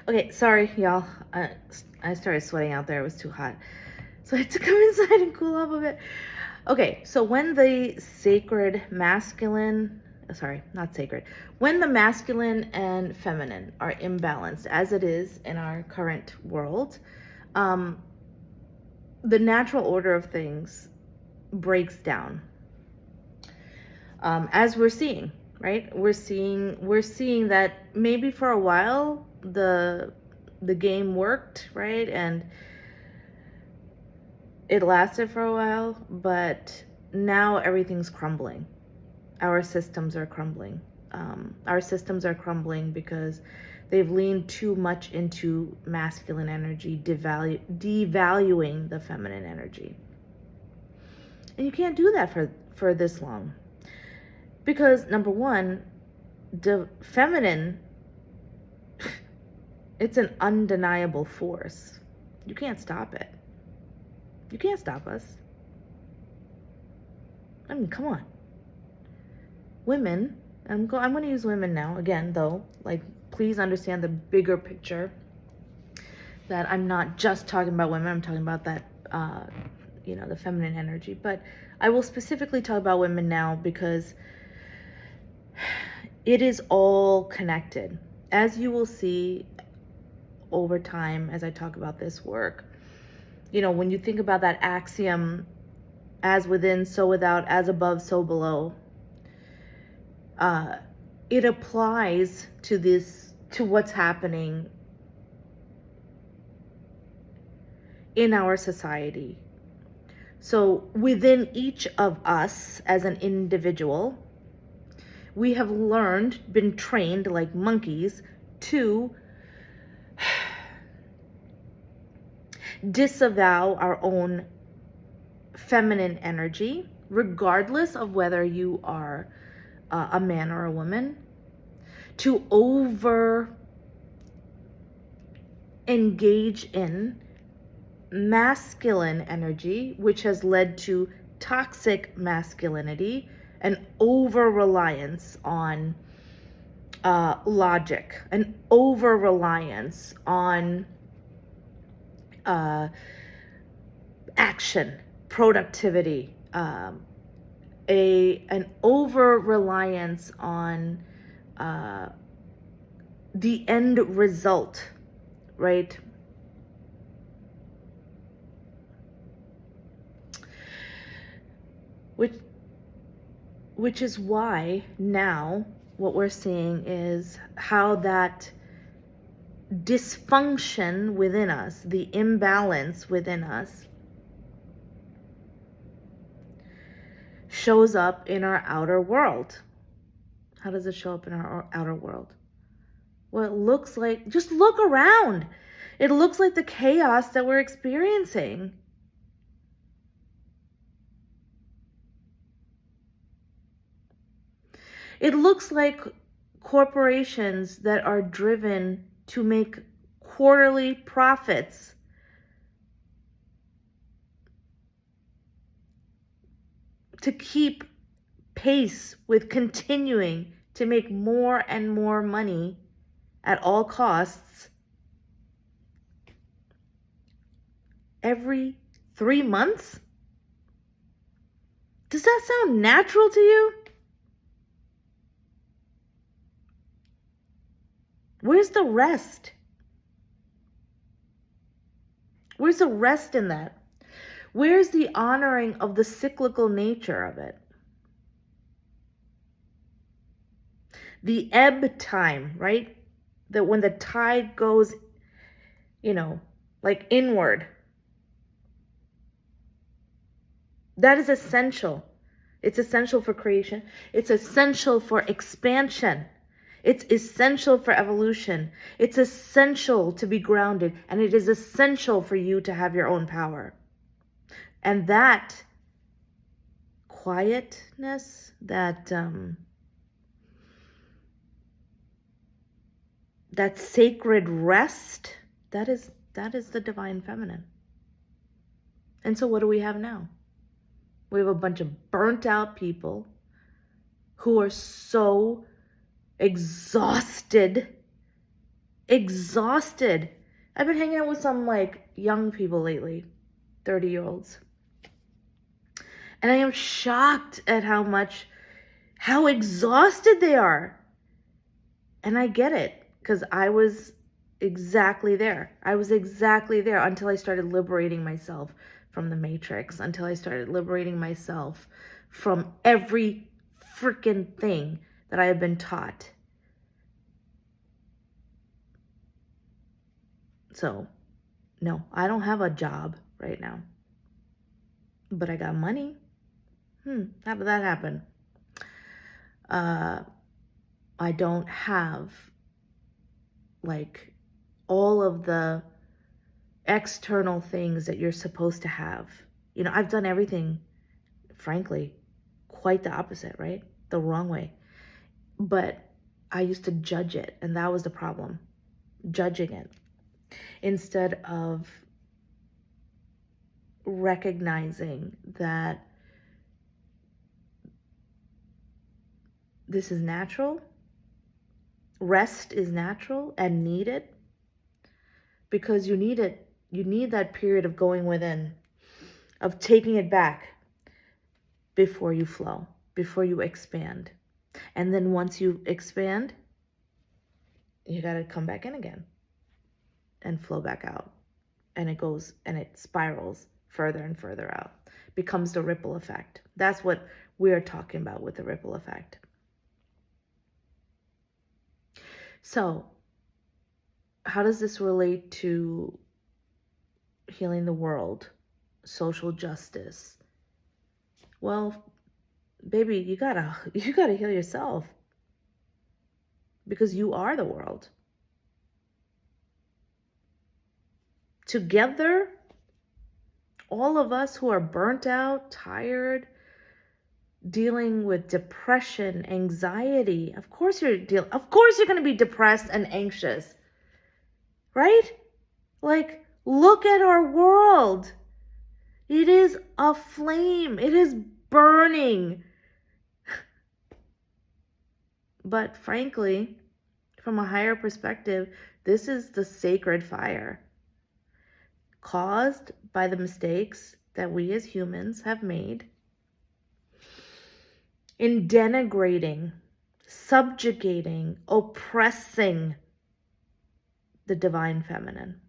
Okay, sorry, y'all. I started sweating out there. It was too hot. So I had to come inside and cool off a bit. Okay, so when the sacred masculine, sorry, not sacred, when the masculine and feminine are imbalanced, as it is in our current world, um, the natural order of things breaks down. As we're seeing, right? We're seeing that maybe for a while the game worked, right? And it lasted for a while, but now everything's crumbling. Our systems are crumbling. Our systems are crumbling because they've leaned too much into masculine energy, devaluing the feminine energy. And you can't do that for this long. Because number one, the feminine, it's an undeniable force. You can't stop it. You can't stop us. I mean, come on. Women, I'm going to use women now again, though. Like, please understand the bigger picture. That I'm not just talking about women. I'm talking about that, the feminine energy. But I will specifically talk about women now because it is all connected. As you will see over time as I talk about this work, when you think about that axiom, as within, so without, as above, so below, it applies to what's happening in our society. So within each of us as an individual, we have learned, been trained like monkeys to disavow our own feminine energy, regardless of whether you are a man or a woman, to over engage in masculine energy, which has led to toxic masculinity and over reliance on logic, an over reliance on action, productivity, an over reliance on the end result, right? Which is why now what we're seeing is how that dysfunction within us, the imbalance within us, shows up in our outer world. How does it show up in our outer world? Well, it looks like, just look around. It looks like the chaos that we're experiencing. It looks like corporations that are driven to make quarterly profits to keep pace with continuing to make more and more money at all costs every 3 months? Does that sound natural to you? Where's the rest? Where's the rest in that? Where's the honoring of the cyclical nature of it? The ebb time, right? That when the tide goes, like inward. That is essential. It's essential for creation. It's essential for expansion. It's essential for evolution. It's essential to be grounded. And it is essential for you to have your own power. And that quietness, that sacred rest, that is the divine feminine. And so what do we have now? We have a bunch of burnt out people who are so exhausted exhausted. I've been hanging out with some like young people lately, 30-year-olds. And I am shocked at how exhausted they are. And I get it, because I was exactly there. I was exactly there until I started liberating myself from the matrix, until I started liberating myself from every freaking thing that I have been taught. So, no, I don't have a job right now, but I got money. How did that happen? I don't have like all of the external things that you're supposed to have. You know, I've done everything, frankly, quite the opposite, right? The wrong way. But I used to judge it, and that was the problem. Judging it instead of recognizing that this is natural, rest is natural and needed, because you need it. You need that period of going within, of taking it back before you flow, before you expand. And then once you expand, you got to come back in again and flow back out. And it goes and it spirals further and further out, becomes the ripple effect. That's what we're talking about with the ripple effect. So, how does this relate to healing the world, social justice? Well, baby, you gotta heal yourself, because you are the world. Together, all of us who are burnt out, tired, dealing with depression, anxiety. Of course you're going to be depressed and anxious. Right? Like, look at our world. It is aflame. It is burning. But frankly, from a higher perspective, this is the sacred fire caused by the mistakes that we as humans have made in denigrating, subjugating, oppressing the divine feminine.